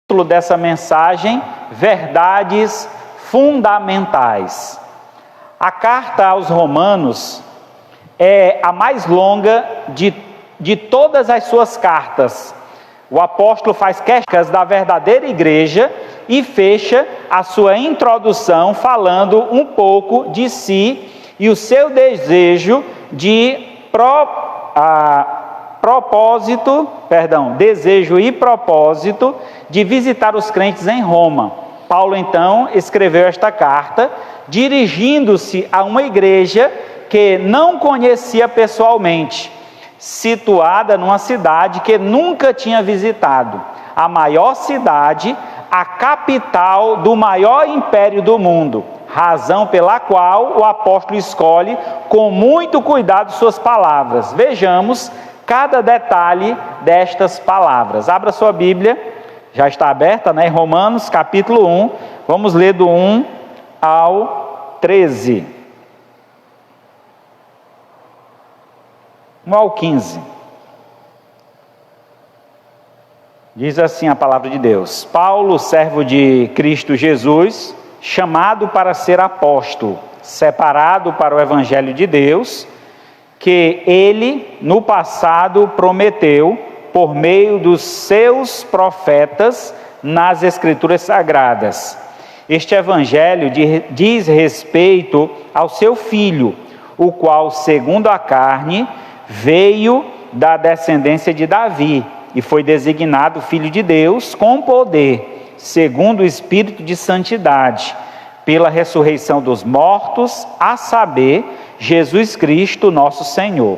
dessa mensagem, verdades fundamentais. A carta aos Romanos é a mais longa de todas as suas cartas. O apóstolo faz questões da verdadeira igreja e fecha a sua introdução falando um pouco de si e o seu desejo de desejo e propósito de visitar os crentes em Roma. Paulo então escreveu esta carta dirigindo-se a uma igreja que não conhecia pessoalmente, situada numa cidade que nunca tinha visitado, a maior cidade, a capital do maior império do mundo, razão pela qual o apóstolo escolhe com muito cuidado suas palavras. Vejamos cada detalhe destas palavras. Abra sua Bíblia, já está aberta, né? Romanos capítulo 1, vamos ler do 1 ao 13. 1 ao 15. Diz assim a palavra de Deus: Paulo, servo de Cristo Jesus, chamado para ser apóstolo, separado para o evangelho de Deus, que ele no passado prometeu por meio dos seus profetas nas Escrituras Sagradas. Este evangelho diz respeito ao seu Filho, o qual, segundo a carne, veio da descendência de Davi e foi designado Filho de Deus com poder, segundo o Espírito de Santidade, pela ressurreição dos mortos, a saber, Jesus Cristo, nosso Senhor.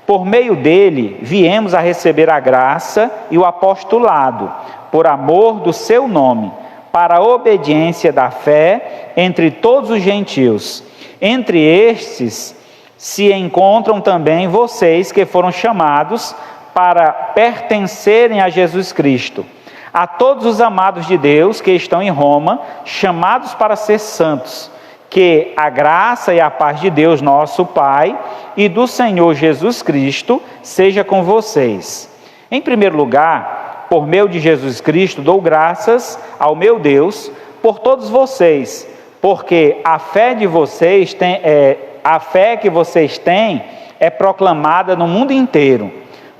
Por meio dele, viemos a receber a graça e o apostolado, por amor do seu nome, para a obediência da fé entre todos os gentios. Entre estes se encontram também vocês que foram chamados para pertencerem a Jesus Cristo. A todos os amados de Deus que estão em Roma, chamados para ser santos, que a graça e a paz de Deus nosso Pai e do Senhor Jesus Cristo seja com vocês. Em primeiro lugar, por meio de Jesus Cristo, dou graças ao meu Deus por todos vocês, porque a fé que vocês têm é proclamada no mundo inteiro,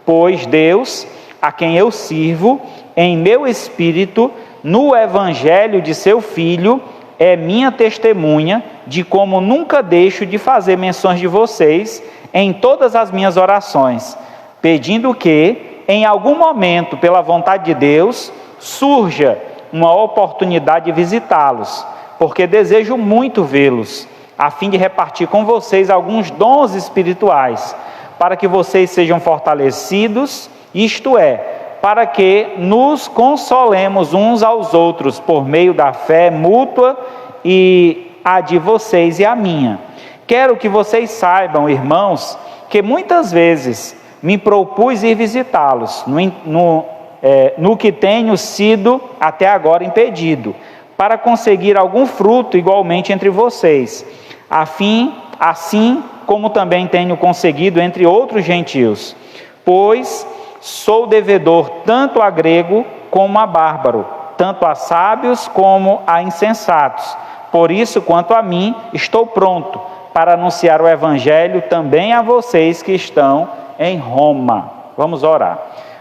pois Deus, a quem eu sirvo, em meu espírito, no evangelho de seu Filho, é minha testemunha de como nunca deixo de fazer menções de vocês em todas as minhas orações, pedindo que, em algum momento, pela vontade de Deus, surja uma oportunidade de visitá-los, porque desejo muito vê-los, a fim de repartir com vocês alguns dons espirituais, para que vocês sejam fortalecidos, isto é, para que nos consolemos uns aos outros por meio da fé mútua e a de vocês e a minha. Quero que vocês saibam, irmãos, que muitas vezes me propus ir visitá-los, no que tenho sido até agora impedido, para conseguir algum fruto igualmente entre vocês, assim como também tenho conseguido entre outros gentios, pois sou devedor tanto a grego como a bárbaro, tanto a sábios como a insensatos. Por isso, quanto a mim, estou pronto para anunciar o evangelho também a vocês que estão em Roma. Vamos orar.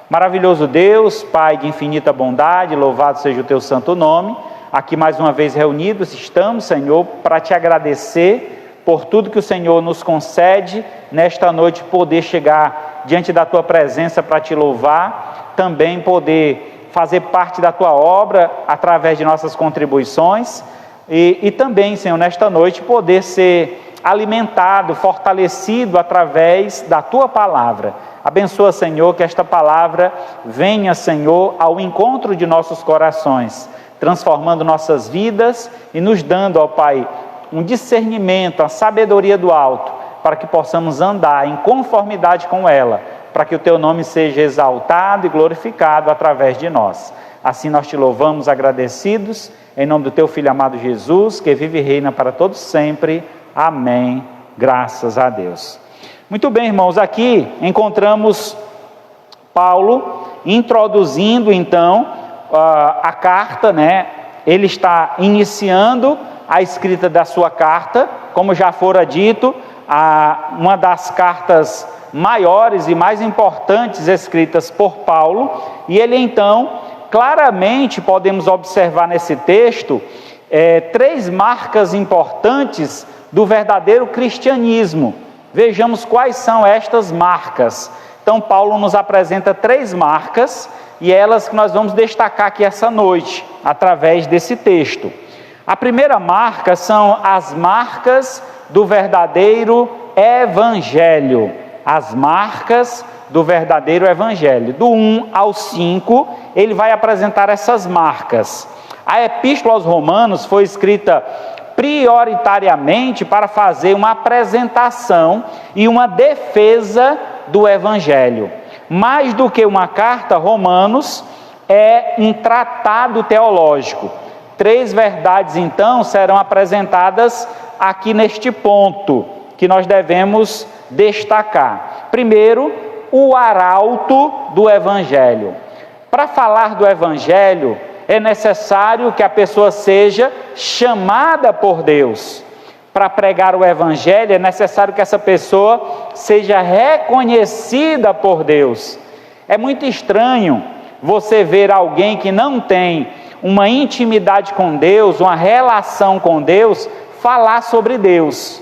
Maravilhoso Deus, Pai de infinita bondade, louvado seja o teu santo nome. Aqui mais uma vez reunidos estamos, Senhor, para te agradecer por tudo que o Senhor nos concede nesta noite, poder chegar diante da tua presença para te louvar, também poder fazer parte da tua obra através de nossas contribuições e também, Senhor, nesta noite poder ser alimentado, fortalecido através da tua palavra. Abençoa, Senhor, que esta palavra venha, Senhor, ao encontro de nossos corações, transformando nossas vidas e nos dando, ó Pai, um discernimento, a sabedoria do alto, para que possamos andar em conformidade com ela, para que o teu nome seja exaltado e glorificado através de nós. Assim nós te louvamos agradecidos, em nome do teu Filho amado Jesus, que vive e reina para todos sempre. Amém. Graças a Deus. Muito bem, irmãos, aqui encontramos Paulo introduzindo então a carta, né? Ele está iniciando a escrita da sua carta, como já fora dito, uma das cartas maiores e mais importantes escritas por Paulo, e ele então, claramente podemos observar nesse texto, 3 marcas importantes do verdadeiro cristianismo. Vejamos quais são estas marcas. Então Paulo nos apresenta 3 marcas, e elas que nós vamos destacar aqui essa noite, através desse texto. A primeira marca são as marcas do verdadeiro evangelho. As marcas do verdadeiro evangelho. Do 1 ao 5, ele vai apresentar essas marcas. A Epístola aos Romanos foi escrita prioritariamente para fazer uma apresentação e uma defesa do evangelho. Mais do que uma carta, Romanos é um tratado teológico. 3 verdades, então, serão apresentadas aqui neste ponto, que nós devemos destacar. Primeiro, o arauto do evangelho. Para falar do evangelho, é necessário que a pessoa seja chamada por Deus. Para pregar o evangelho, é necessário que essa pessoa seja reconhecida por Deus. É muito estranho você ver alguém que não tem uma intimidade com Deus, uma relação com Deus, falar sobre Deus.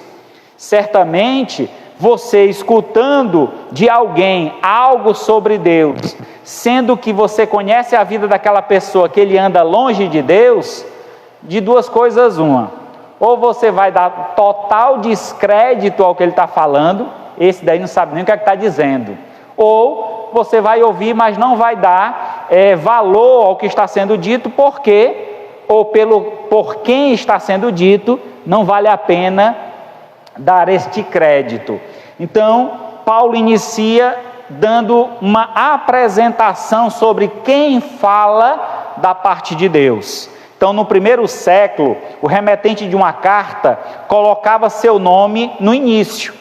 Certamente, você escutando de alguém algo sobre Deus, sendo que você conhece a vida daquela pessoa que ele anda longe de Deus, de 2 coisas uma: ou você vai dar total descrédito ao que ele está falando, esse daí não sabe nem o que está dizendo, ou você vai ouvir, mas não vai dar valor ao que está sendo dito, porque, ou por quem está sendo dito, não vale a pena dar este crédito. Então, Paulo inicia dando uma apresentação sobre quem fala da parte de Deus. Então, no primeiro século, o remetente de uma carta colocava seu nome no início.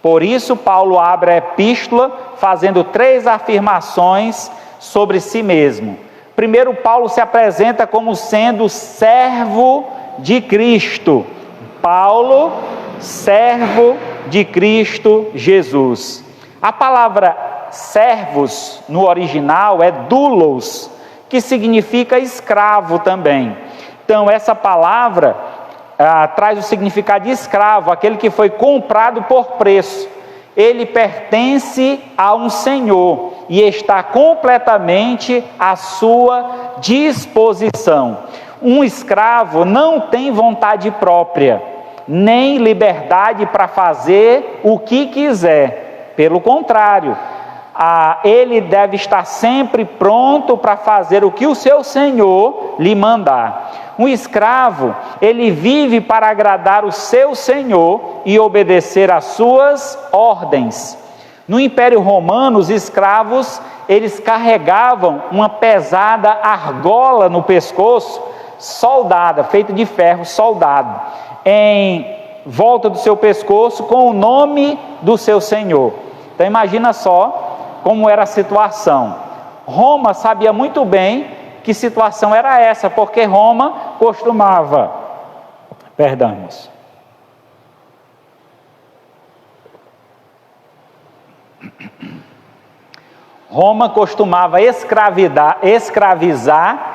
Por isso, Paulo abre a epístola fazendo 3 afirmações sobre si mesmo. Primeiro, Paulo se apresenta como sendo servo de Cristo. Paulo, servo de Cristo Jesus. A palavra servos no original é doulos, que significa escravo também. Então essa palavra traz o significado de escravo, aquele que foi comprado por preço. Ele pertence a um senhor e está completamente à sua disposição. Um escravo não tem vontade própria, nem liberdade para fazer o que quiser. Pelo contrário, ele deve estar sempre pronto para fazer o que o seu senhor lhe mandar. Um escravo, ele vive para agradar o seu senhor e obedecer às suas ordens. No Império Romano, os escravos, eles carregavam uma pesada argola no pescoço, soldada, feita de ferro soldado, em volta do seu pescoço, com o nome do seu senhor. Então imagina só como era a situação. Roma sabia muito bem que situação era essa, porque Roma costumava, Roma costumava escravizar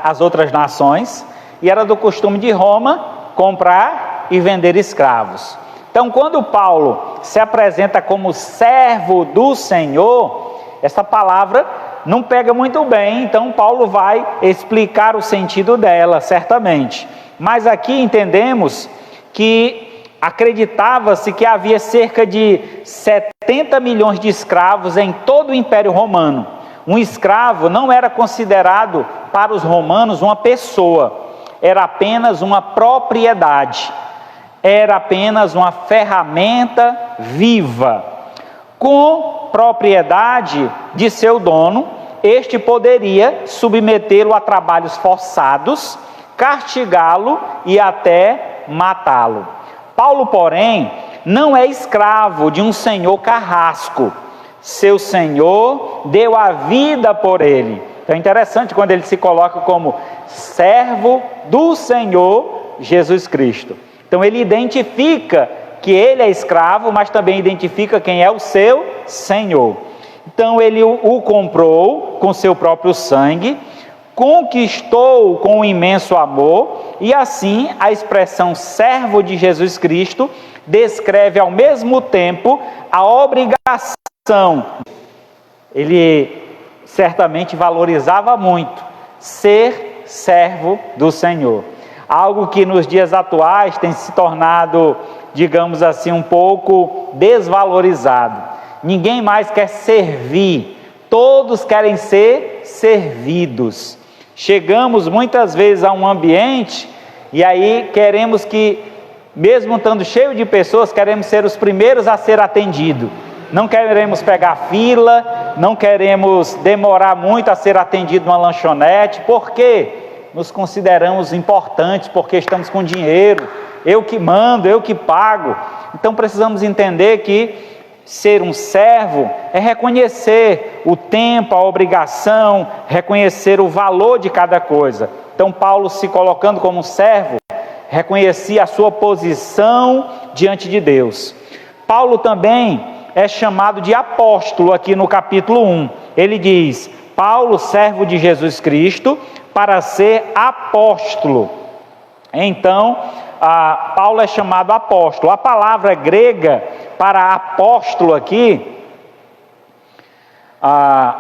as outras nações, e era do costume de Roma comprar e vender escravos. Então, quando Paulo se apresenta como servo do Senhor, essa palavra não pega muito bem, então Paulo vai explicar o sentido dela, certamente. Mas aqui entendemos que acreditava-se que havia cerca de 70 milhões de escravos em todo o Império Romano. Um escravo não era considerado para os romanos uma pessoa, era apenas uma propriedade, era apenas uma ferramenta viva. Com propriedade de seu dono, este poderia submetê-lo a trabalhos forçados, castigá-lo e até matá-lo. Paulo, porém, não é escravo de um senhor carrasco. Seu senhor deu a vida por ele. Então é interessante quando ele se coloca como servo do Senhor Jesus Cristo. Então ele identifica que ele é escravo, mas também identifica quem é o seu Senhor. Então ele o comprou com seu próprio sangue, conquistou com um imenso amor, e assim a expressão servo de Jesus Cristo descreve ao mesmo tempo a obrigação. Ele certamente valorizava muito ser servo do Senhor. Algo que nos dias atuais tem se tornado, digamos assim, um pouco desvalorizado. Ninguém mais quer servir, todos querem ser servidos. Chegamos muitas vezes a um ambiente e aí queremos que, mesmo estando cheio de pessoas, queremos ser os primeiros a ser atendidos. Não queremos pegar fila, não queremos demorar muito a ser atendido numa lanchonete. Por quê? Nos consideramos importantes, porque estamos com dinheiro, eu que mando, eu que pago. Então precisamos entender que ser um servo é reconhecer o tempo, a obrigação, reconhecer o valor de cada coisa. Então Paulo, se colocando como servo, reconhecia a sua posição diante de Deus. Paulo também é chamado de apóstolo aqui no capítulo 1. Ele diz: Paulo, servo de Jesus Cristo, para ser apóstolo. Então, Paulo é chamado apóstolo. A palavra grega para apóstolo aqui, a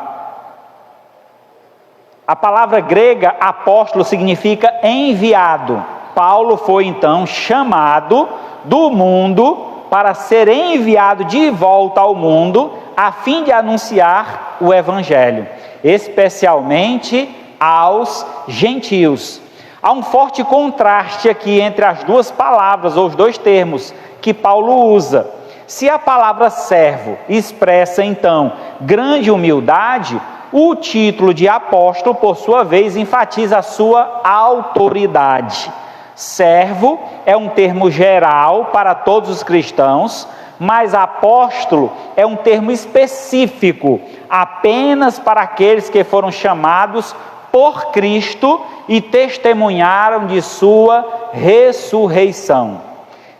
palavra grega apóstolo significa enviado. Paulo foi então chamado do mundo para ser enviado de volta ao mundo, a fim de anunciar o Evangelho, especialmente aos gentios. Há um forte contraste aqui entre as duas palavras, ou os dois termos, que Paulo usa. Se a palavra servo expressa, então, grande humildade, o título de apóstolo, por sua vez, enfatiza a sua autoridade. Servo é um termo geral para todos os cristãos, mas apóstolo é um termo específico, apenas para aqueles que foram chamados por Cristo e testemunharam de sua ressurreição.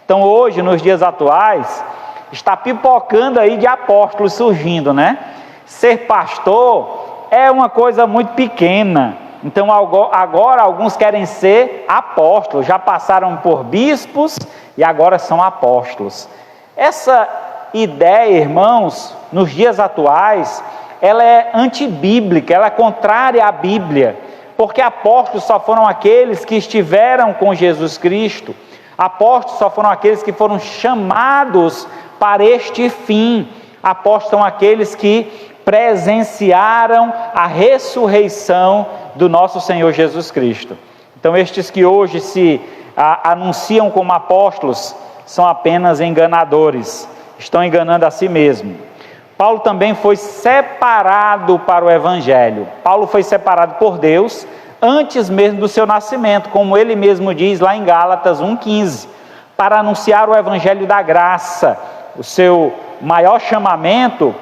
Então hoje, nos dias atuais, está pipocando aí de apóstolos surgindo, né? Ser pastor é uma coisa muito pequena. Então agora alguns querem ser apóstolos, já passaram por bispos e agora são apóstolos. Essa ideia, irmãos, nos dias atuais, ela é antibíblica, ela é contrária à Bíblia, porque apóstolos só foram aqueles que estiveram com Jesus Cristo, apóstolos só foram aqueles que foram chamados para este fim, apóstolos são aqueles que presenciaram a ressurreição do nosso Senhor Jesus Cristo. Então estes que hoje se anunciam como apóstolos são apenas enganadores, estão enganando a si mesmo. Paulo também foi separado para o Evangelho. Paulo foi separado por Deus antes mesmo do seu nascimento, como ele mesmo diz lá em Gálatas 1,15, para anunciar o Evangelho da graça. O seu maior chamamento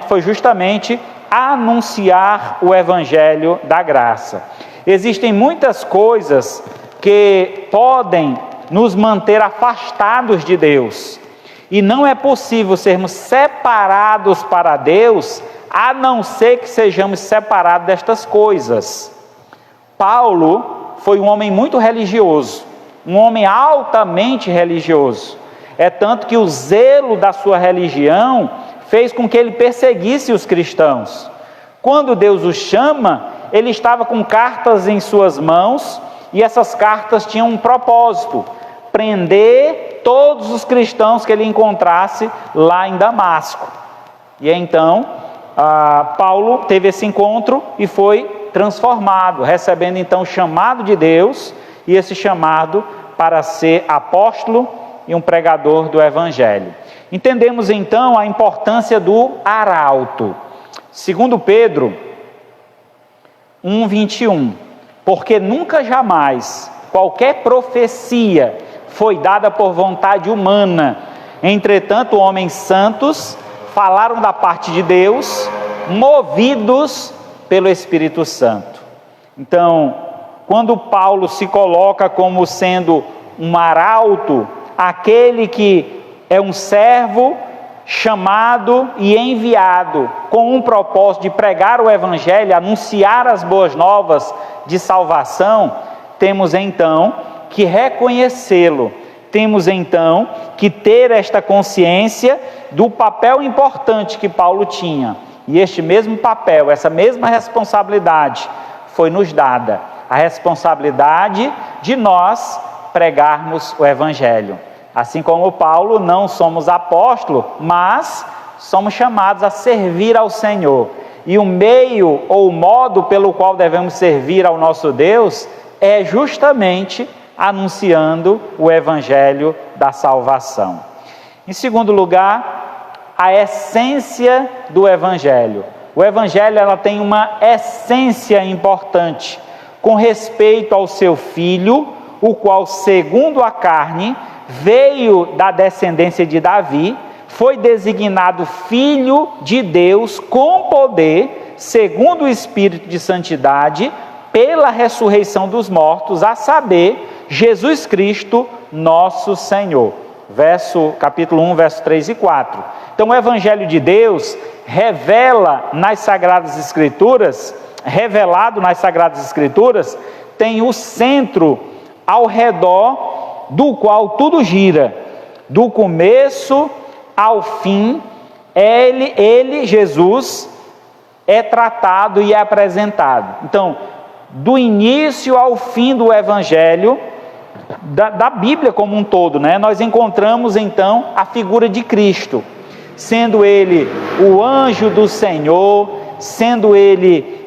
foi justamente anunciar o Evangelho da graça. Existem muitas coisas que podem nos manter afastados de Deus, e não é possível sermos separados para Deus, a não ser que sejamos separados destas coisas. Paulo foi um homem muito religioso, um homem altamente religioso. É tanto que o zelo da sua religião fez com que ele perseguisse os cristãos. Quando Deus o chama, ele estava com cartas em suas mãos, e essas cartas tinham um propósito: prender todos os cristãos que ele encontrasse lá em Damasco. E então, Paulo teve esse encontro e foi transformado, recebendo então o chamado de Deus, e esse chamado para ser apóstolo e um pregador do Evangelho. Entendemos então a importância do arauto. Segundo Pedro 1:21, porque nunca jamais qualquer profecia foi dada por vontade humana, entretanto homens santos falaram da parte de Deus, movidos pelo Espírito Santo. Então, quando Paulo se coloca como sendo um arauto, aquele que é um servo chamado e enviado com um propósito de pregar o Evangelho, anunciar as boas novas de salvação, temos então que reconhecê-lo, temos então que ter esta consciência do papel importante que Paulo tinha. E este mesmo papel, essa mesma responsabilidade foi nos dada, a responsabilidade de nós pregarmos o Evangelho. Assim como Paulo, não somos apóstolos, mas somos chamados a servir ao Senhor. E o meio ou o modo pelo qual devemos servir ao nosso Deus é justamente anunciando o Evangelho da salvação. Em segundo lugar, a essência do Evangelho. O Evangelho ela tem uma essência importante com respeito ao seu Filho, o qual, segundo a carne, veio da descendência de Davi, foi designado Filho de Deus com poder, segundo o Espírito de Santidade, pela ressurreição dos mortos, a saber, Jesus Cristo, nosso Senhor. Capítulo 1, verso 3 e 4. Então, o Evangelho de Deus revelado nas Sagradas Escrituras, tem o centro ao redor do qual tudo gira, do começo ao fim. Jesus, é tratado e é apresentado. Então, do início ao fim do Evangelho, da Bíblia como um todo, nós encontramos então a figura de Cristo, sendo Ele o anjo do Senhor, sendo Ele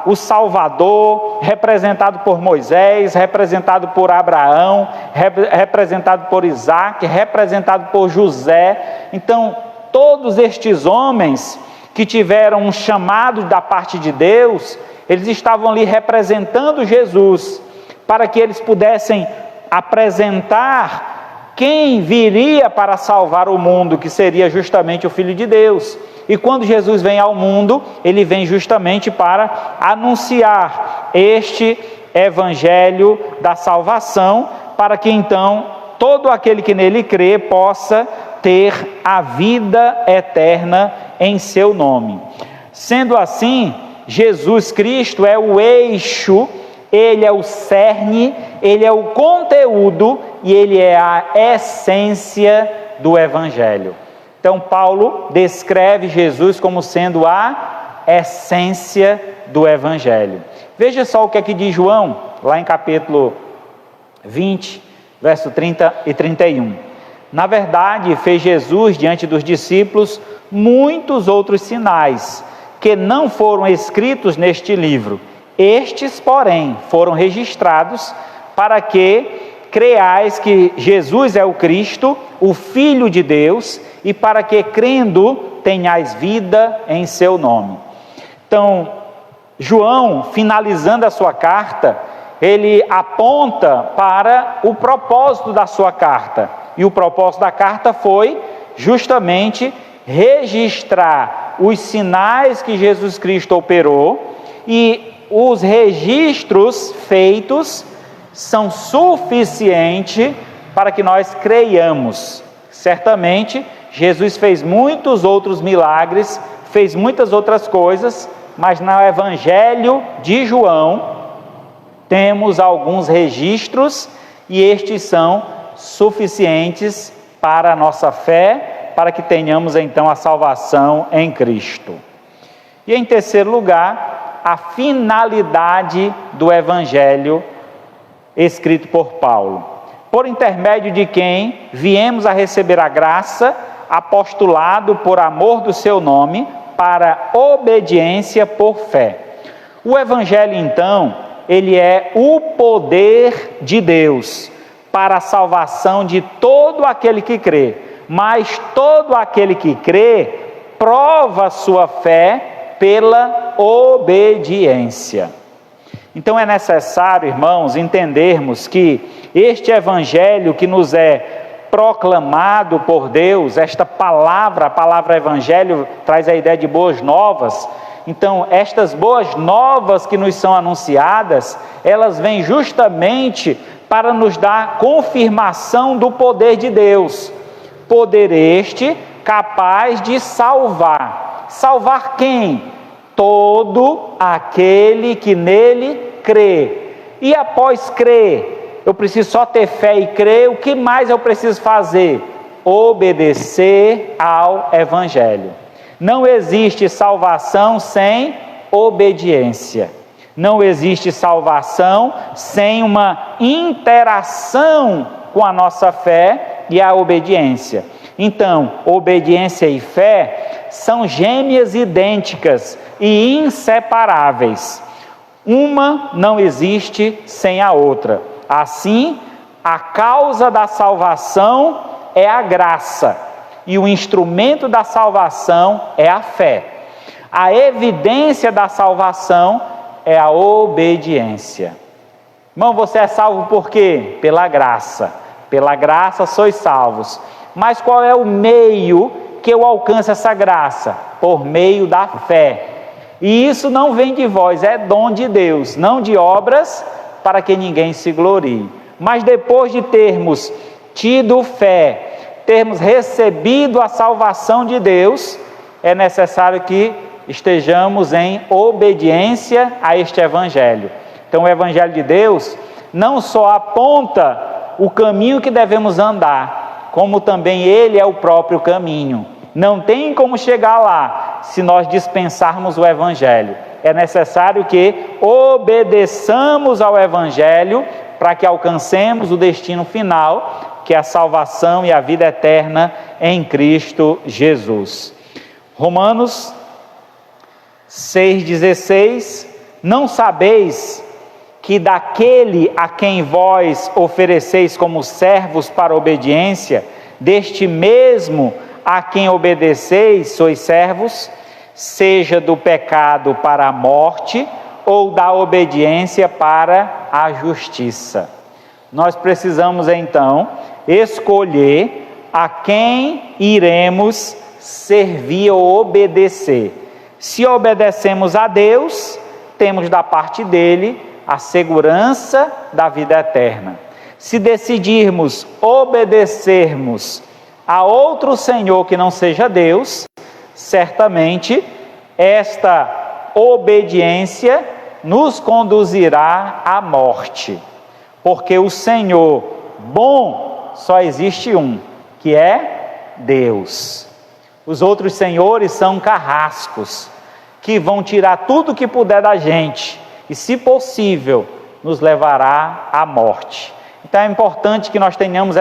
o Salvador, representado por Moisés, representado por Abraão, representado por Isaac, representado por José. Então, todos estes homens que tiveram um chamado da parte de Deus, eles estavam ali representando Jesus, para que eles pudessem apresentar quem viria para salvar o mundo, que seria justamente o Filho de Deus. E quando Jesus vem ao mundo, ele vem justamente para anunciar este Evangelho da salvação, para que então todo aquele que nele crê possa ter a vida eterna em seu nome. Sendo assim, Jesus Cristo é o eixo, ele é o cerne, ele é o conteúdo e ele é a essência do Evangelho. Então, Paulo descreve Jesus como sendo a essência do Evangelho. Veja só o que aqui diz João, lá em capítulo 20, verso 30 e 31. Na verdade, fez Jesus diante dos discípulos muitos outros sinais, que não foram escritos neste livro. Estes, porém, foram registrados para que creais que Jesus é o Cristo, o Filho de Deus, e para que, crendo, tenhais vida em seu nome. Então, João, finalizando a sua carta, ele aponta para o propósito da sua carta. E o propósito da carta foi justamente registrar os sinais que Jesus Cristo operou, e os registros feitos são suficientes para que nós creiamos. Certamente, Jesus fez muitos outros milagres, fez muitas outras coisas, mas no Evangelho de João temos alguns registros e estes são suficientes para a nossa fé, para que tenhamos então a salvação em Cristo. E em terceiro lugar, a finalidade do Evangelho escrito por Paulo, por intermédio de quem viemos a receber a graça, apostolado por amor do seu nome, para obediência por fé. O Evangelho, então, ele é o poder de Deus para a salvação de todo aquele que crê, mas todo aquele que crê prova sua fé pela obediência. Então é necessário, irmãos, entendermos que este Evangelho que nos é proclamado por Deus, esta palavra, a palavra evangelho traz a ideia de boas novas. Então, estas boas novas que nos são anunciadas, elas vêm justamente para nos dar confirmação do poder de Deus. Poder este capaz de salvar. Salvar quem? Todo aquele que nele crê. E após crer, eu preciso só ter fé e crer, o que mais eu preciso fazer? Obedecer ao Evangelho. Não existe salvação sem obediência. Não existe salvação sem uma interação com a nossa fé e a obediência. Então, obediência e fé são gêmeas idênticas e inseparáveis. Uma não existe sem a outra. Assim, a causa da salvação é a graça e o instrumento da salvação é a fé. A evidência da salvação é a obediência. Irmão, você é salvo por quê? Pela graça. Pela graça sois salvos. Mas qual é o meio que eu alcanço essa graça? Por meio da fé. E isso não vem de vós, é dom de Deus, não de obras, para que ninguém se glorie. Mas depois de termos tido fé, termos recebido a salvação de Deus, é necessário que estejamos em obediência a este Evangelho. Então, o Evangelho de Deus não só aponta o caminho que devemos andar, como também ele é o próprio caminho. Não tem como chegar lá se nós dispensarmos o Evangelho. É necessário que obedeçamos ao Evangelho para que alcancemos o destino final, que é a salvação e a vida eterna em Cristo Jesus. Romanos 6,16: não sabeis que daquele a quem vós ofereceis como servos para obediência, deste mesmo a quem obedeceis sois servos, seja do pecado para a morte, ou da obediência para a justiça. Nós precisamos então escolher a quem iremos servir ou obedecer. Se obedecemos a Deus, temos da parte dele a segurança da vida eterna. Se decidirmos obedecermos a outro Senhor que não seja Deus, certamente esta obediência nos conduzirá à morte, porque o Senhor bom só existe um, que é Deus. Os outros senhores são carrascos, que vão tirar tudo que puder da gente, e se possível, nos levará à morte. Então é importante que nós tenhamos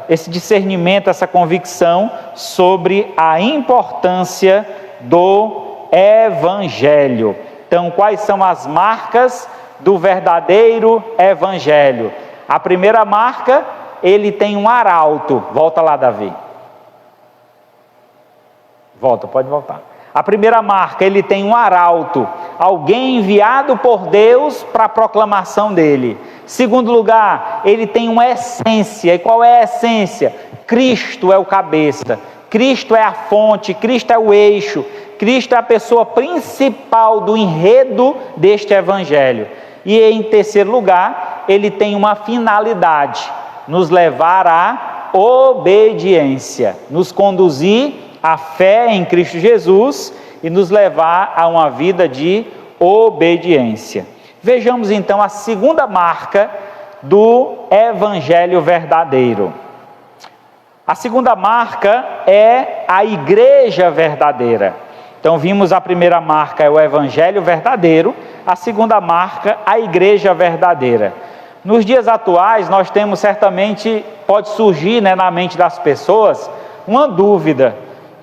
esse discernimento, essa convicção sobre a importância do Evangelho. Então, quais são as marcas do verdadeiro Evangelho? A primeira marca, ele tem um arauto. Volta lá, Davi. Volta, pode voltar. A primeira marca, ele tem um arauto, alguém enviado por Deus para a proclamação dele. Segundo lugar, ele tem uma essência. E qual é a essência? Cristo é o cabeça, Cristo é a fonte, Cristo é o eixo, Cristo é a pessoa principal do enredo deste Evangelho. E em terceiro lugar, ele tem uma finalidade: nos levar à obediência, nos conduzir à fé em Cristo Jesus e nos levar a uma vida de obediência. Vejamos então a segunda marca do Evangelho verdadeiro. A segunda marca é a igreja verdadeira. Então vimos a primeira marca é o Evangelho verdadeiro, a segunda marca a igreja verdadeira. Nos dias atuais nós temos certamente, pode surgir na mente das pessoas uma dúvida: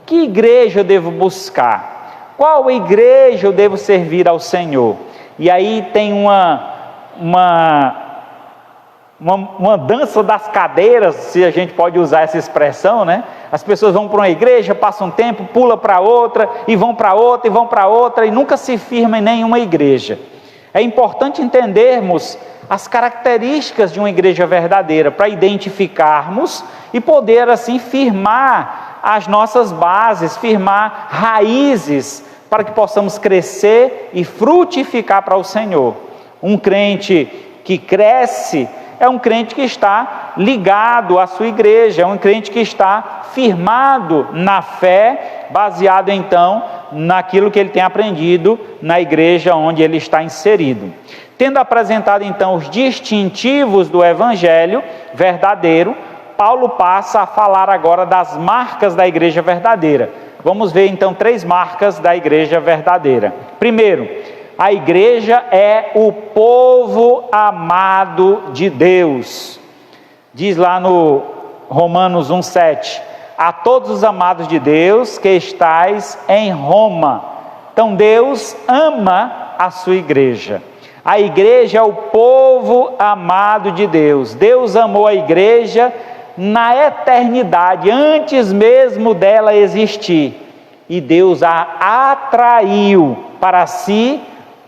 que igreja eu devo buscar? Qual igreja eu devo servir ao Senhor? E aí tem uma dança das cadeiras, se a gente pode usar essa expressão, né? As pessoas vão para uma igreja, passam um tempo, pula para outra, e vão para outra, e vão para outra, e nunca se firmam em nenhuma igreja. É importante entendermos as características de uma igreja verdadeira, para identificarmos e poder assim firmar as nossas bases, firmar raízes, para que possamos crescer e frutificar para o Senhor. Um crente que cresce é um crente que está ligado à sua igreja, é um crente que está firmado na fé, baseado então naquilo que ele tem aprendido na igreja onde ele está inserido. Tendo apresentado então os distintivos do evangelho verdadeiro, Paulo passa a falar agora das marcas da igreja verdadeira. Vamos ver então 3 marcas da igreja verdadeira. Primeiro, a igreja é o povo amado de Deus. Diz lá no Romanos 1,7: a todos os amados de Deus que estais em Roma. Então Deus ama a sua igreja. A igreja é o povo amado de Deus. Deus amou a igreja na eternidade, antes mesmo dela existir. E Deus a atraiu para si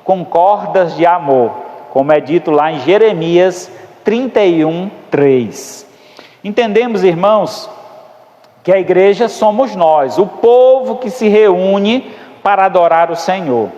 com cordas de amor, como é dito lá em Jeremias 31:3. Entendemos, irmãos, que a igreja somos nós, o povo que se reúne para adorar o Senhor.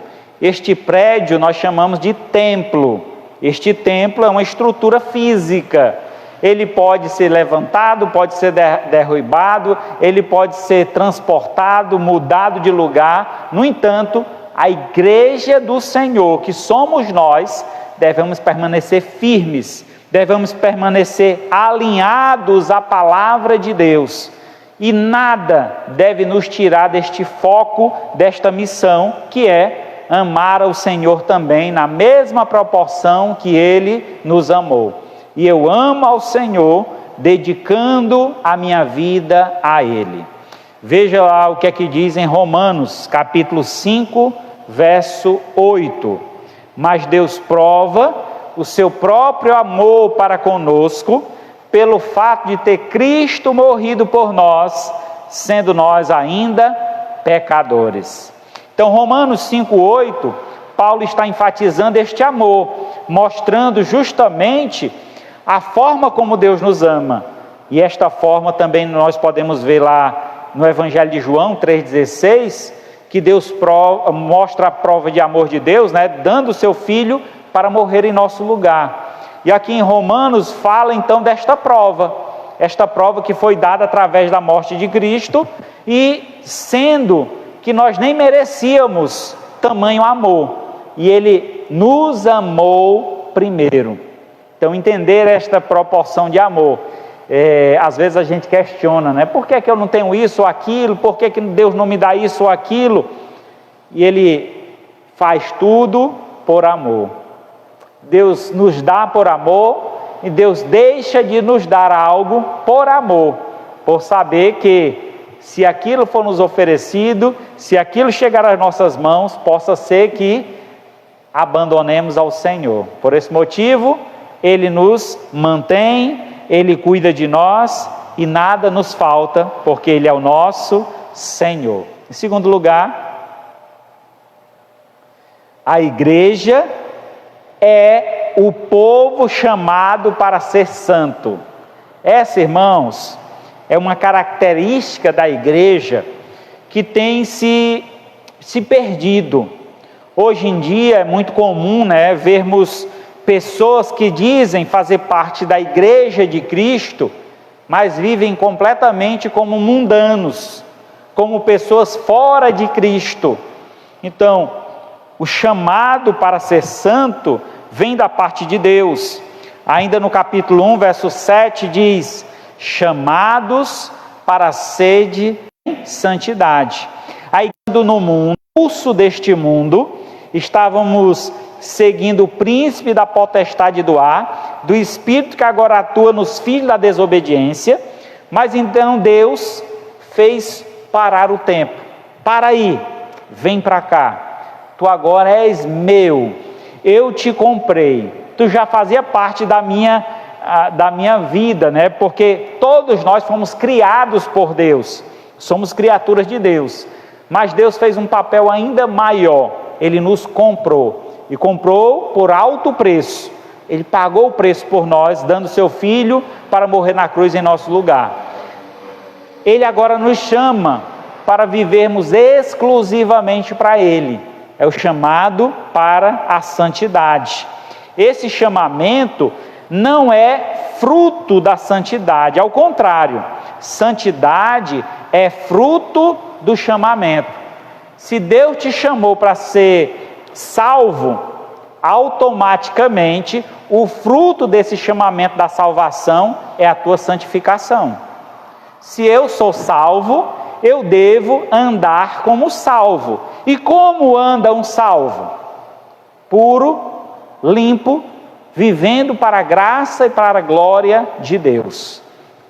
Este prédio nós chamamos de templo. Este templo é uma estrutura física. Ele pode ser levantado, pode ser derrubado, ele pode ser transportado, mudado de lugar. No entanto, a igreja do Senhor, que somos nós, devemos permanecer firmes, devemos permanecer alinhados à palavra de Deus. E nada deve nos tirar deste foco, desta missão, que é amar ao Senhor também, na mesma proporção que Ele nos amou. E eu amo ao Senhor, dedicando a minha vida a Ele. Veja lá o que é que diz em Romanos, capítulo 5, verso 8. Mas Deus prova o seu próprio amor para conosco, pelo fato de ter Cristo morrido por nós, sendo nós ainda pecadores. Então, Romanos 5:8, Paulo está enfatizando este amor, mostrando justamente a forma como Deus nos ama. E esta forma também nós podemos ver lá no Evangelho de João 3,16, que Deus mostra a prova de amor de Deus, dando o seu Filho para morrer em nosso lugar. E aqui em Romanos fala então desta prova, esta prova que foi dada através da morte de Cristo, e sendo que nós nem merecíamos tamanho amor, e Ele nos amou primeiro. Então, entender esta proporção de amor, às vezes a gente questiona, por que eu não tenho isso ou aquilo, por que Deus não me dá isso ou aquilo? E Ele faz tudo por amor. Deus nos dá por amor, e Deus deixa de nos dar algo por amor, por saber que se aquilo for nos oferecido, se aquilo chegar às nossas mãos, possa ser que abandonemos ao Senhor. Por esse motivo, Ele nos mantém, Ele cuida de nós e nada nos falta, porque Ele é o nosso Senhor. Em segundo lugar, a igreja é o povo chamado para ser santo. Essa, irmãos, é uma característica da igreja que tem se perdido. Hoje em dia é muito comum, vermos pessoas que dizem fazer parte da igreja de Cristo, mas vivem completamente como mundanos, como pessoas fora de Cristo. Então, o chamado para ser santo vem da parte de Deus. Ainda no capítulo 1, verso 7 diz: chamados para a sede de santidade. Aí, no mundo, curso deste mundo, estávamos seguindo o príncipe da potestade do ar, do espírito que agora atua nos filhos da desobediência. Mas então Deus fez parar o tempo. Para aí, vem para cá, tu agora és meu, eu te comprei, tu já fazia parte da minha vida, porque todos nós fomos criados por Deus, somos criaturas de Deus, mas Deus fez um papel ainda maior, Ele nos comprou, e comprou por alto preço, Ele pagou o preço por nós, dando seu Filho para morrer na cruz em nosso lugar. Ele agora nos chama para vivermos exclusivamente para Ele. É o chamado para a santidade. Esse chamamento não é fruto da santidade, ao contrário, santidade é fruto do chamamento. Se Deus te chamou para ser salvo, automaticamente o fruto desse chamamento da salvação é a tua santificação. Se eu sou salvo, eu devo andar como salvo. E como anda um salvo? Puro, limpo, vivendo para a graça e para a glória de Deus.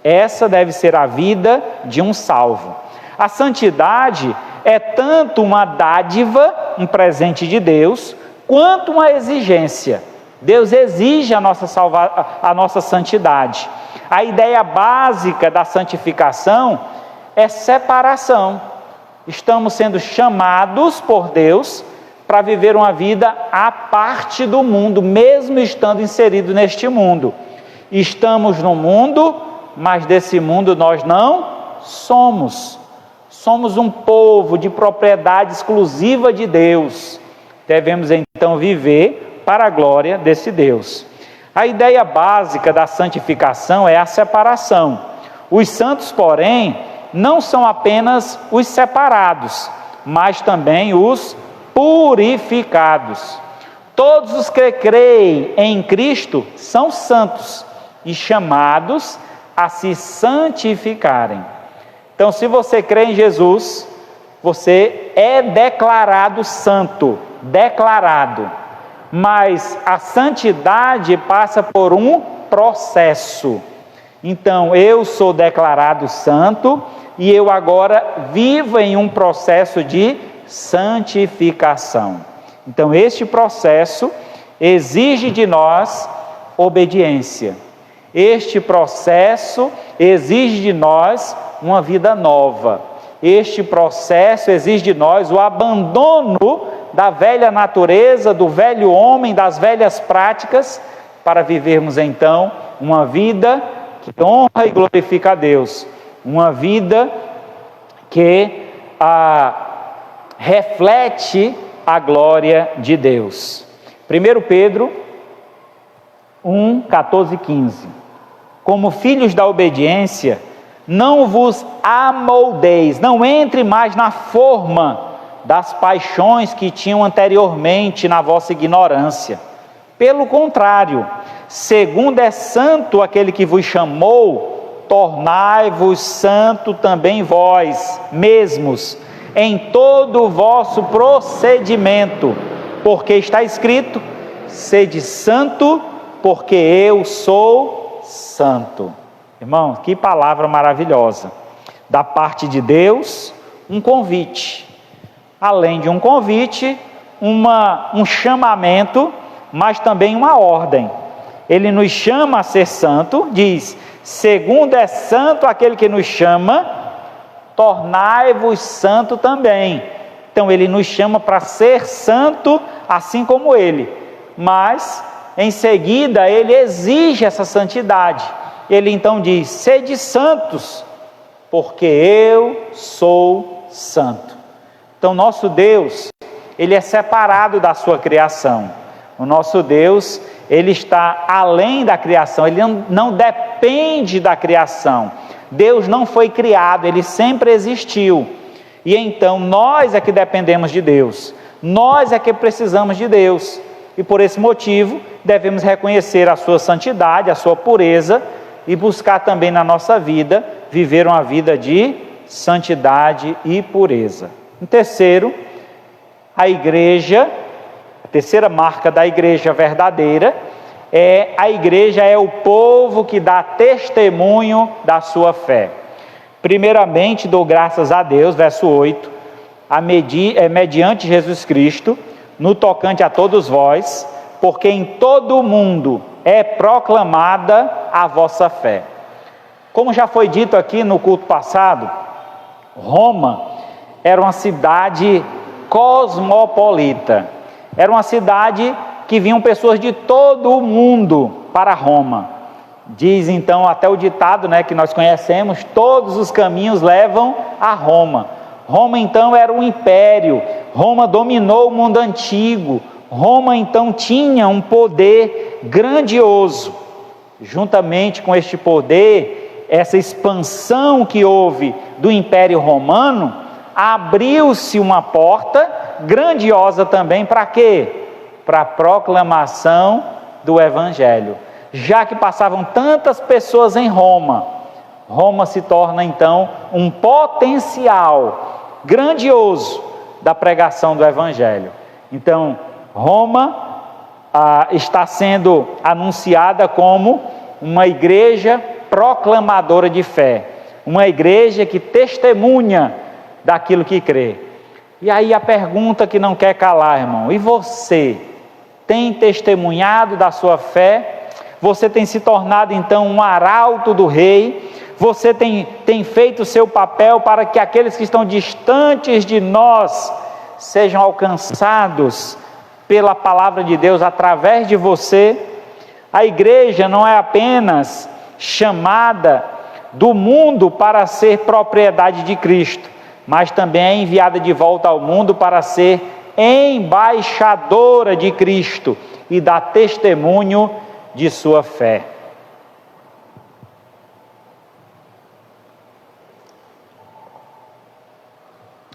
Essa deve ser a vida de um salvo. A santidade é tanto uma dádiva, um presente de Deus, quanto uma exigência. Deus exige a nossa santidade. A ideia básica da santificação é separação. Estamos sendo chamados por Deus para viver uma vida à parte do mundo, mesmo estando inseridos neste mundo. Estamos no mundo, mas desse mundo nós não somos. Somos um povo de propriedade exclusiva de Deus. Devemos então viver para a glória desse Deus. A ideia básica da santificação é a separação. Os santos, porém, não são apenas os separados, mas também os purificados. Todos os que creem em Cristo são santos e chamados a se santificarem. Então, se você crê em Jesus, você é declarado santo, declarado. Mas a santidade passa por um processo. Então, eu sou declarado santo e eu agora vivo em um processo de santificação. Então, este processo exige de nós obediência. Este processo exige de nós uma vida nova. Este processo exige de nós o abandono da velha natureza, do velho homem, das velhas práticas, para vivermos então uma vida que honra e glorifica a Deus, uma vida que reflete a glória de Deus. 1 Pedro 1, 14 e 15. Como filhos da obediência, não vos amoldeis, não entre mais na forma das paixões que tinham anteriormente na vossa ignorância. Pelo contrário, segundo é santo aquele que vos chamou, tornai-vos santo também vós mesmos, em todo o vosso procedimento, porque está escrito: sede santo, porque eu sou santo. Irmão, que palavra maravilhosa. Da parte de Deus, um convite. Além de um convite, um chamamento, mas também uma ordem. Ele nos chama a ser santo, diz: segundo é santo aquele que nos chama, tornai-vos santo também. Então ele nos chama para ser santo assim como ele, mas em seguida ele exige essa santidade. Ele então diz: sede santos, porque eu sou santo. Então nosso Deus, ele é separado da sua criação. O nosso Deus, ele está além da criação, ele não depende da criação. Deus não foi criado, ele sempre existiu. E então nós é que dependemos de Deus, nós é que precisamos de Deus. E por esse motivo devemos reconhecer a sua santidade, a sua pureza, e buscar também na nossa vida viver uma vida de santidade e pureza. Em terceiro, a terceira marca da igreja verdadeira a igreja é o povo que dá testemunho da sua fé. Primeiramente, dou graças a Deus, verso 8, mediante Jesus Cristo, no tocante a todos vós, porque em todo o mundo é proclamada a vossa fé. Como já foi dito aqui no culto passado, Roma era uma cidade cosmopolita, era uma cidade que vinham pessoas de todo o mundo para Roma. Diz então até o ditado, que nós conhecemos: todos os caminhos levam a Roma. Roma então era um império, Roma dominou o mundo antigo, Roma então tinha um poder grandioso. Juntamente com este poder, essa expansão que houve do Império Romano, abriu-se uma porta grandiosa também para quê? Para a proclamação do Evangelho. Já que passavam tantas pessoas em Roma, Roma se torna então um potencial grandioso da pregação do Evangelho. Então, Roma está sendo anunciada como uma igreja proclamadora de fé, uma igreja que testemunha daquilo que crê. E aí a pergunta que não quer calar, irmão: e você tem testemunhado da sua fé? Você tem se tornado então um arauto do rei? Você tem feito o seu papel para que aqueles que estão distantes de nós sejam alcançados pela palavra de Deus através de você? A igreja não é apenas chamada do mundo para ser propriedade de Cristo, mas também é enviada de volta ao mundo para ser embaixadora de Cristo e dar testemunho de sua fé.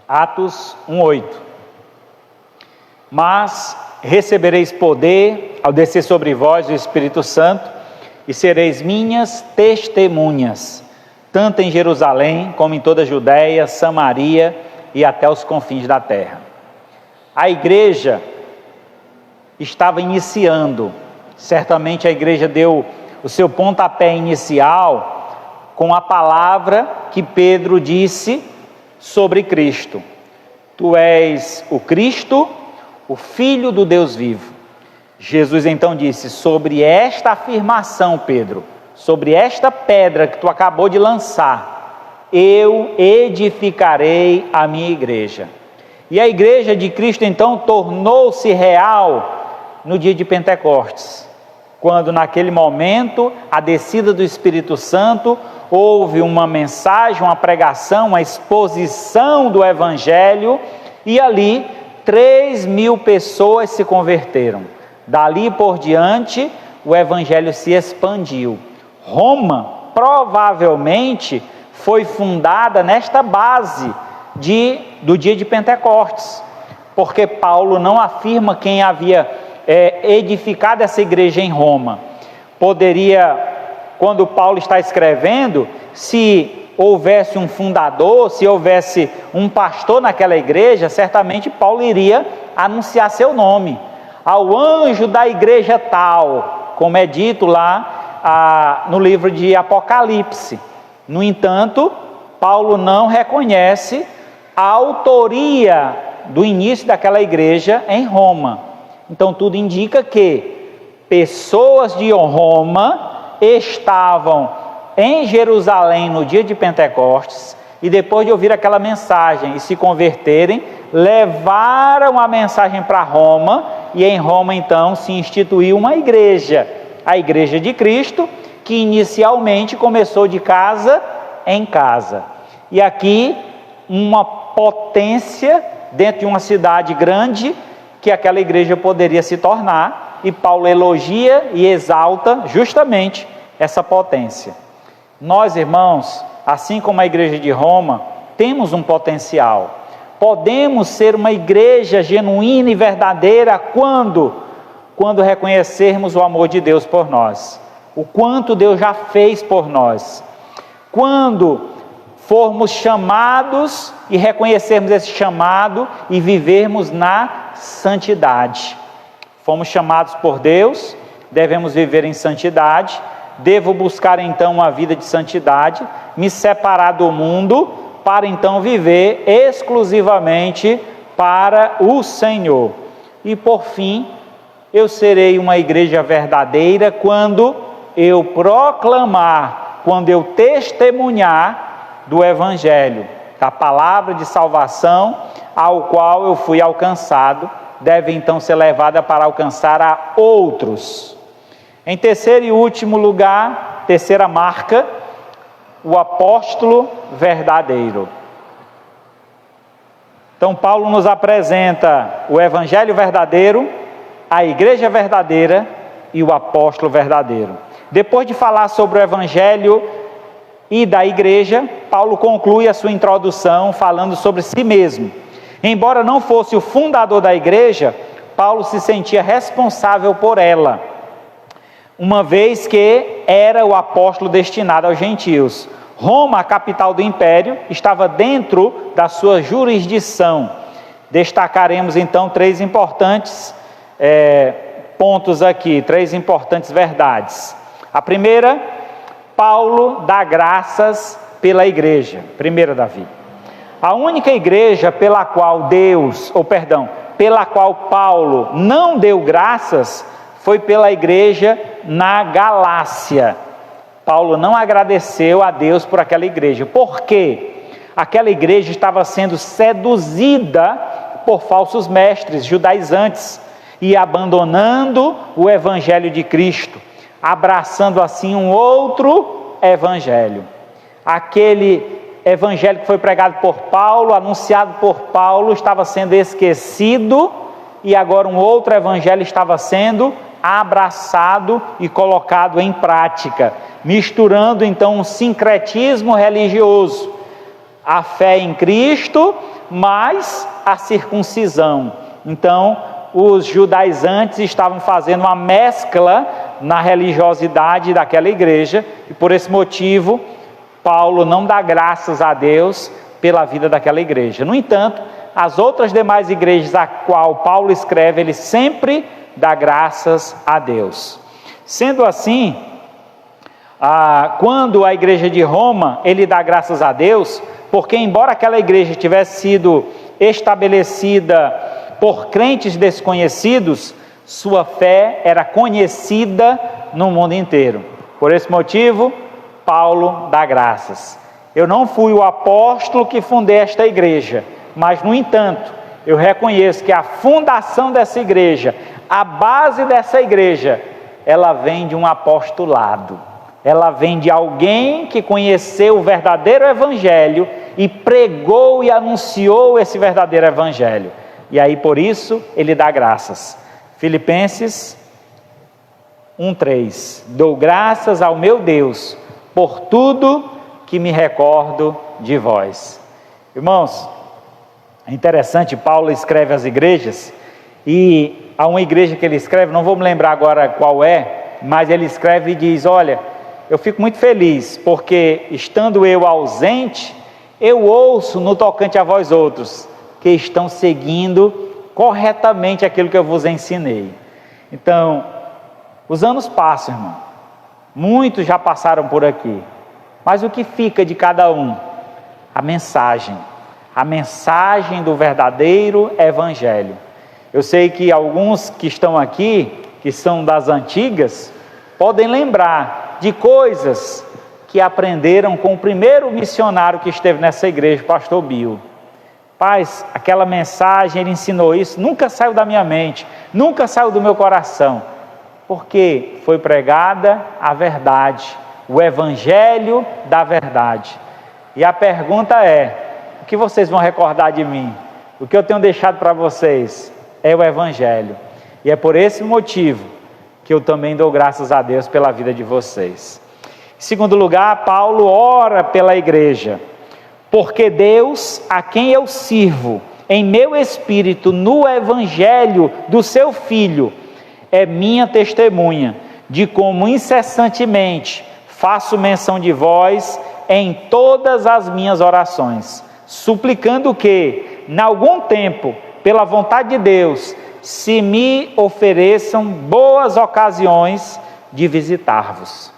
Atos 1:8. Mas recebereis poder ao descer sobre vós o Espírito Santo, e sereis minhas testemunhas, tanto em Jerusalém como em toda a Judéia, Samaria e até os confins da terra. A igreja estava iniciando, certamente a igreja deu o seu pontapé inicial com a palavra que Pedro disse sobre Cristo: tu és o Cristo, o Filho do Deus vivo. Jesus então disse: sobre esta afirmação, Pedro, sobre esta pedra que tu acabou de lançar, eu edificarei a minha igreja. E a igreja de Cristo então tornou-se real no dia de Pentecostes, quando naquele momento, a descida do Espírito Santo, houve uma mensagem, uma pregação, uma exposição do Evangelho, e ali 3.000 pessoas se converteram. Dali por diante, o Evangelho se expandiu. Roma provavelmente foi fundada nesta base do dia de Pentecostes, porque Paulo não afirma quem havia edificado essa igreja em Roma. Poderia, quando Paulo está escrevendo, se houvesse um fundador, se houvesse um pastor naquela igreja, certamente Paulo iria anunciar seu nome: ao anjo da igreja tal, como é dito lá no livro de Apocalipse. No entanto, Paulo não reconhece a autoria do início daquela igreja em Roma. Então tudo indica que pessoas de Roma estavam em Jerusalém no dia de Pentecostes, e depois de ouvir aquela mensagem e se converterem, levaram a mensagem para Roma, e em Roma então se instituiu uma igreja, a Igreja de Cristo, que inicialmente começou de casa em casa. E aqui uma potência dentro de uma cidade grande que aquela igreja poderia se tornar, e Paulo elogia e exalta justamente essa potência. Nós, irmãos, assim como a igreja de Roma, temos um potencial. Podemos ser uma igreja genuína e verdadeira quando reconhecermos o amor de Deus por nós, o quanto Deus já fez por nós. Quando formos chamados e reconhecermos esse chamado e vivermos na santidade. Fomos chamados por Deus, devemos viver em santidade. Devo buscar então uma vida de santidade, me separar do mundo, para então viver exclusivamente para o Senhor. E por fim, eu serei uma igreja verdadeira quando eu proclamar, quando eu testemunhar do Evangelho, da palavra de salvação ao qual eu fui alcançado deve então ser levada para alcançar a outros. Em terceiro e último lugar, terceira marca, o apóstolo verdadeiro. Então Paulo nos apresenta o evangelho verdadeiro, a igreja verdadeira e o apóstolo verdadeiro. Depois de falar sobre o evangelho e da igreja, Paulo conclui a sua introdução falando sobre si mesmo. Embora não fosse o fundador da igreja, Paulo se sentia responsável por ela, uma vez que era o apóstolo destinado aos gentios. Roma, a capital do império, estava dentro da sua jurisdição. Destacaremos então três importantes pontos aqui, três importantes verdades. A primeira, Paulo dá graças pela igreja. Primeira, Davi. A única igreja pela qual pela qual Paulo não deu graças foi pela igreja na Galácia. Paulo não agradeceu a Deus por aquela igreja. Por quê? Aquela igreja estava sendo seduzida por falsos mestres judaizantes e abandonando o evangelho de Cristo, abraçando assim um outro evangelho. Aquele evangelho que foi pregado por Paulo, anunciado por Paulo, estava sendo esquecido e agora um outro evangelho estava sendo abraçado e colocado em prática, misturando então um sincretismo religioso, a fé em Cristo, mais a circuncisão. Então, os judaizantes estavam fazendo uma mescla na religiosidade daquela igreja, e por esse motivo, Paulo não dá graças a Deus pela vida daquela igreja. No entanto, as outras demais igrejas a qual Paulo escreve, ele sempre dá graças a Deus. Sendo assim, quando a igreja de Roma, ele dá graças a Deus, porque embora aquela igreja tivesse sido estabelecida por crentes desconhecidos, sua fé era conhecida no mundo inteiro. Por esse motivo, Paulo dá graças. Eu não fui o apóstolo que fundei esta igreja, mas no entanto, eu reconheço que a fundação dessa igreja, a base dessa igreja, ela vem de um apostolado. Ela vem de alguém que conheceu o verdadeiro evangelho e pregou e anunciou esse verdadeiro evangelho. E aí por isso ele dá graças. Filipenses 1:3. Dou graças ao meu Deus por tudo que me recordo de vós. Irmãos, é interessante, Paulo escreve às igrejas, e há uma igreja que ele escreve, não vou me lembrar agora qual é, mas ele escreve e diz: olha, eu fico muito feliz, porque estando eu ausente, eu ouço no tocante a vós outros, que estão seguindo corretamente aquilo que eu vos ensinei. Então, os anos passam, irmão, muitos já passaram por aqui, mas o que fica de cada um? A mensagem do verdadeiro evangelho. Eu sei que alguns que estão aqui, que são das antigas, podem lembrar de coisas que aprenderam com o primeiro missionário que esteve nessa igreja, o pastor Bill. Paz, aquela mensagem, ele ensinou isso, nunca saiu da minha mente, nunca saiu do meu coração, porque foi pregada a verdade, o evangelho da verdade. E a pergunta é: o que vocês vão recordar de mim? O que eu tenho deixado para vocês é o evangelho. E é por esse motivo que eu também dou graças a Deus pela vida de vocês. Em segundo lugar, Paulo ora pela igreja, porque Deus, a quem eu sirvo em meu espírito no evangelho do seu Filho, é minha testemunha de como incessantemente faço menção de vós em todas as minhas orações, suplicando que, em algum tempo, pela vontade de Deus, se me ofereçam boas ocasiões de visitar-vos.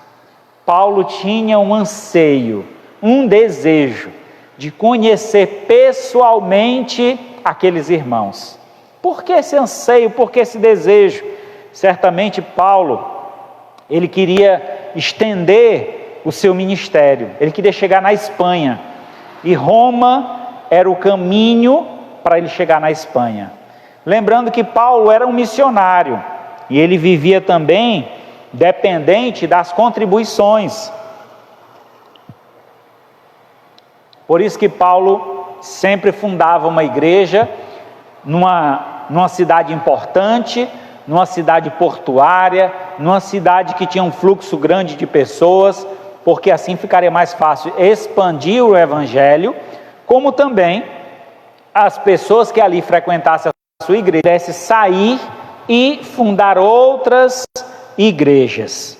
Paulo tinha um anseio, um desejo de conhecer pessoalmente aqueles irmãos. Por que esse anseio? Por que esse desejo? Certamente Paulo, ele queria estender o seu ministério, ele queria chegar na Espanha, e Roma era o caminho para ele chegar na Espanha. Lembrando que Paulo era um missionário e ele vivia também dependente das contribuições. Por isso que Paulo sempre fundava uma igreja numa cidade importante, numa cidade portuária, numa cidade que tinha um fluxo grande de pessoas, porque assim ficaria mais fácil expandir o evangelho, como também as pessoas que ali frequentassem a sua igreja pudessem sair e fundar outras igrejas.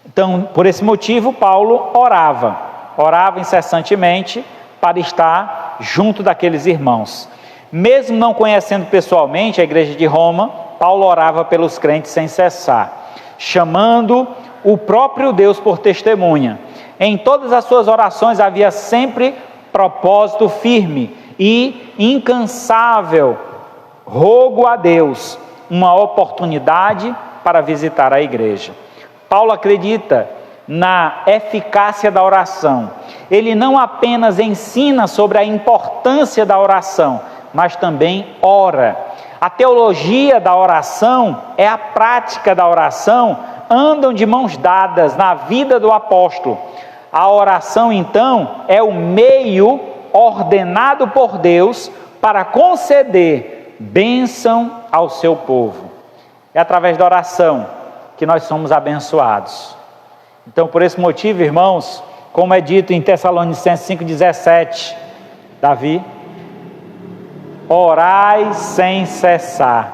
Então, por esse motivo, Paulo orava incessantemente para estar junto daqueles irmãos. Mesmo não conhecendo pessoalmente a igreja de Roma, Paulo orava pelos crentes sem cessar, chamando o próprio Deus por testemunha. Em todas as suas orações havia sempre propósito firme e incansável rogo a Deus, uma oportunidade para visitar a igreja. Paulo acredita na eficácia da oração. Ele não apenas ensina sobre a importância da oração, mas também ora. A teologia da oração é a prática da oração, andam de mãos dadas na vida do apóstolo. A oração, então, é o meio ordenado por Deus para conceder bênção ao seu povo. É através da oração que nós somos abençoados. Então, por esse motivo, irmãos, como é dito em Tessalonicenses 5,17, Davi, orai sem cessar.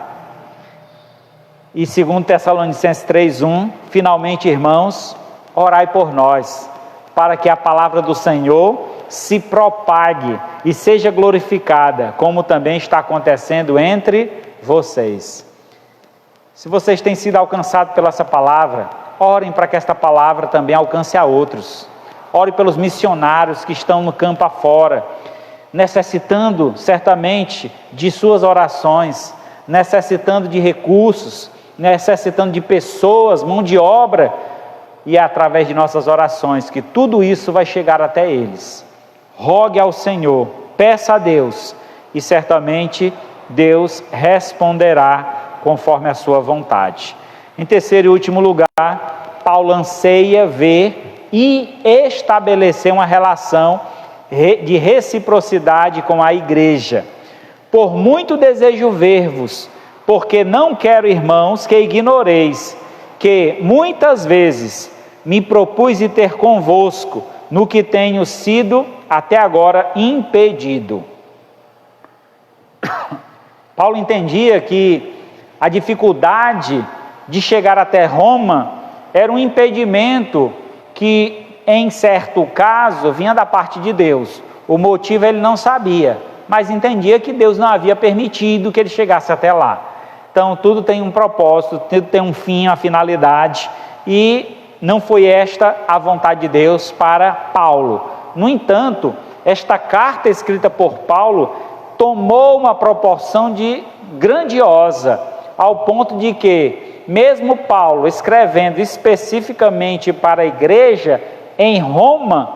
E segundo Tessalonicenses 3,1, finalmente, irmãos, orai por nós, para que a palavra do Senhor se propague e seja glorificada, como também está acontecendo entre vocês. Se vocês têm sido alcançados pela essa palavra, orem para que esta palavra também alcance a outros. Ore pelos missionários que estão no campo afora, necessitando certamente de suas orações, necessitando de recursos, necessitando de pessoas, mão de obra, e é através de nossas orações que tudo isso vai chegar até eles. Rogue ao Senhor, peça a Deus, e certamente Deus responderá conforme a sua vontade. Em terceiro e último lugar, Paulo anseia ver e estabelecer uma relação de reciprocidade com a igreja. Por muito desejo ver-vos, porque não quero, irmãos, que ignoreis que muitas vezes me propus de ter convosco, no que tenho sido até agora impedido. Paulo entendia que a dificuldade de chegar até Roma era um impedimento que, em certo caso, vinha da parte de Deus. O motivo ele não sabia, mas entendia que Deus não havia permitido que ele chegasse até lá. Então, tudo tem um propósito, tudo tem um fim, uma finalidade, e não foi esta a vontade de Deus para Paulo. No entanto, esta carta escrita por Paulo tomou uma proporção grandiosa, ao ponto de que, mesmo Paulo escrevendo especificamente para a igreja em Roma,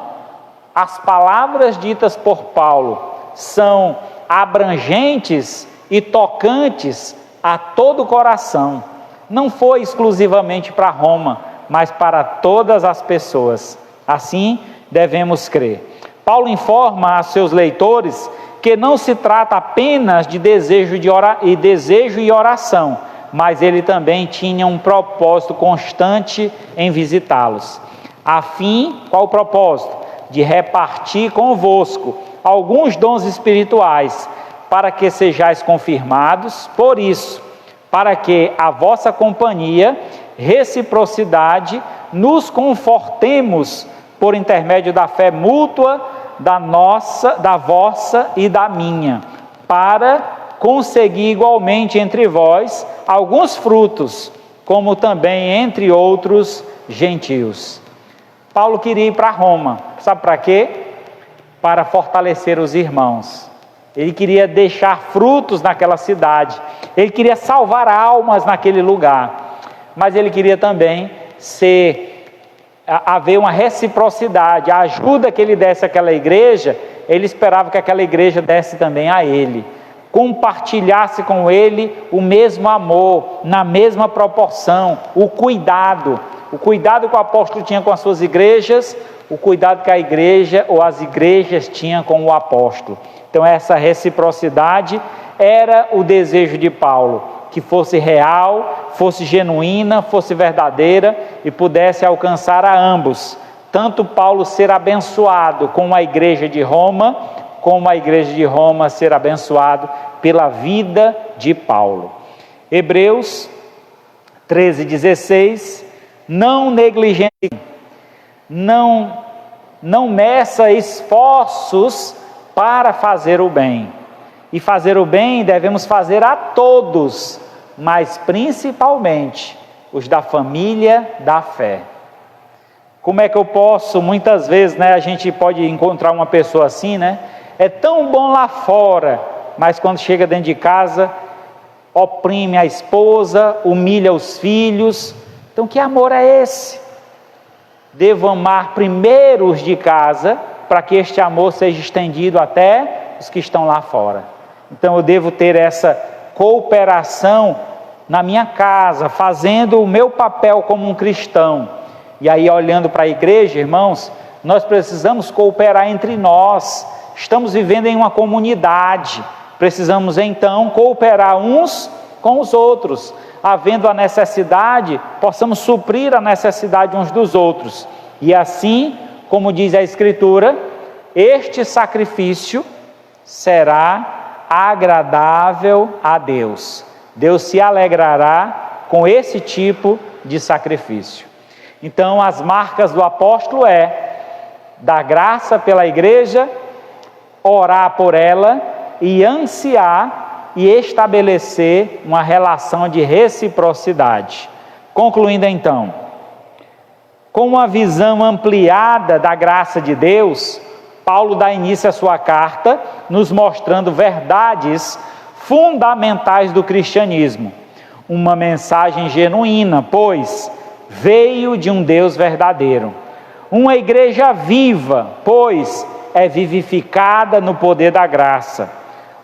as palavras ditas por Paulo são abrangentes e tocantes a todo o coração. Não foi exclusivamente para Roma, mas para todas as pessoas. Assim devemos crer. Paulo informa a seus leitores que não se trata apenas de desejo e oração, mas ele também tinha um propósito constante em visitá-los. A fim, qual o propósito? De repartir convosco alguns dons espirituais, para que sejais confirmados por isso, para que a vossa companhia, reciprocidade, nos confortemos por intermédio da fé mútua, da vossa e da minha, para conseguir igualmente entre vós alguns frutos, como também entre outros gentios. Paulo queria ir para Roma, sabe para quê? Para fortalecer os irmãos. Ele queria deixar frutos naquela cidade, ele queria salvar almas naquele lugar, mas ele queria também haver uma reciprocidade. A ajuda que ele desse àquela igreja, ele esperava que aquela igreja desse também a ele. compartilhasse com ele o mesmo amor, na mesma proporção, o cuidado que o apóstolo tinha com as suas igrejas, o cuidado que a igreja ou as igrejas tinham com o apóstolo. Então essa reciprocidade era o desejo de Paulo, que fosse real, fosse genuína, fosse verdadeira e pudesse alcançar a ambos, tanto Paulo ser abençoado com a igreja de Roma, como a igreja de Roma ser abençoado pela vida de Paulo. Hebreus 13:16, não negligencie, não meça esforços para fazer o bem. E fazer o bem devemos fazer a todos, mas principalmente os da família da fé. Como é que eu posso, muitas vezes, a gente pode encontrar uma pessoa assim, é tão bom lá fora, mas quando chega dentro de casa, oprime a esposa, humilha os filhos. Então que amor é esse? Devo amar primeiro os de casa, para que este amor seja estendido até os que estão lá fora. Então eu devo ter essa cooperação na minha casa, fazendo o meu papel como um cristão. E aí, olhando para a igreja, irmãos, nós precisamos cooperar entre nós. Estamos vivendo em uma comunidade, precisamos então cooperar uns com os outros. Havendo a necessidade, possamos suprir a necessidade uns dos outros. E assim, como diz a Escritura, este sacrifício será agradável a Deus. Deus se alegrará com esse tipo de sacrifício. Então, as marcas do apóstolo dar graça pela igreja, orar por ela e ansiar e estabelecer uma relação de reciprocidade. Concluindo então, com uma visão ampliada da graça de Deus, Paulo dá início à sua carta, nos mostrando verdades fundamentais do cristianismo. Uma mensagem genuína, pois veio de um Deus verdadeiro. Uma igreja viva, pois é vivificada no poder da graça,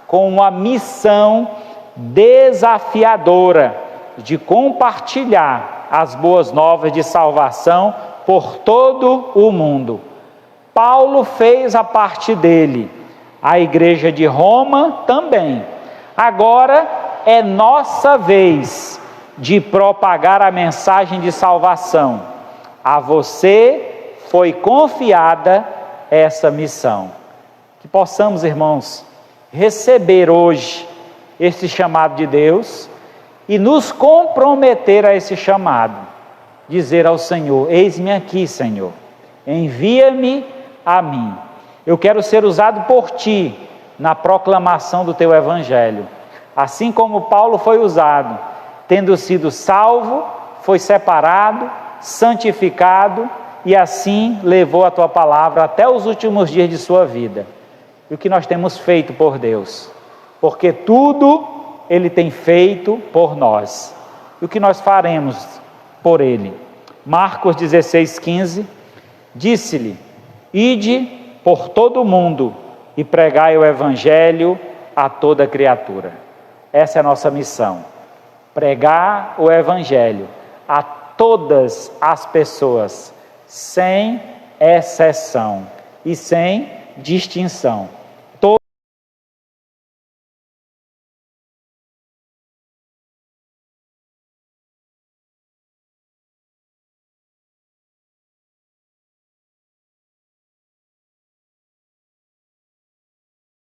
com uma missão desafiadora de compartilhar as boas novas de salvação por todo o mundo. Paulo fez a parte dele, a igreja de Roma também. Agora é nossa vez de propagar a mensagem de salvação. A você foi confiada essa missão. Que possamos, irmãos, receber hoje esse chamado de Deus e nos comprometer a esse chamado. Dizer ao Senhor: eis-me aqui, Senhor, envia-me a mim. Eu quero ser usado por Ti na proclamação do Teu Evangelho. Assim como Paulo foi usado, tendo sido salvo, foi separado, santificado e assim levou a Tua palavra até os últimos dias de sua vida. E o que nós temos feito por Deus? Porque tudo Ele tem feito por nós. E o que nós faremos por Ele? Marcos 16:15, disse-lhe: ide por todo o mundo e pregai o Evangelho a toda criatura. Essa é a nossa missão, pregar o Evangelho a todas as pessoas, sem exceção e sem distinção.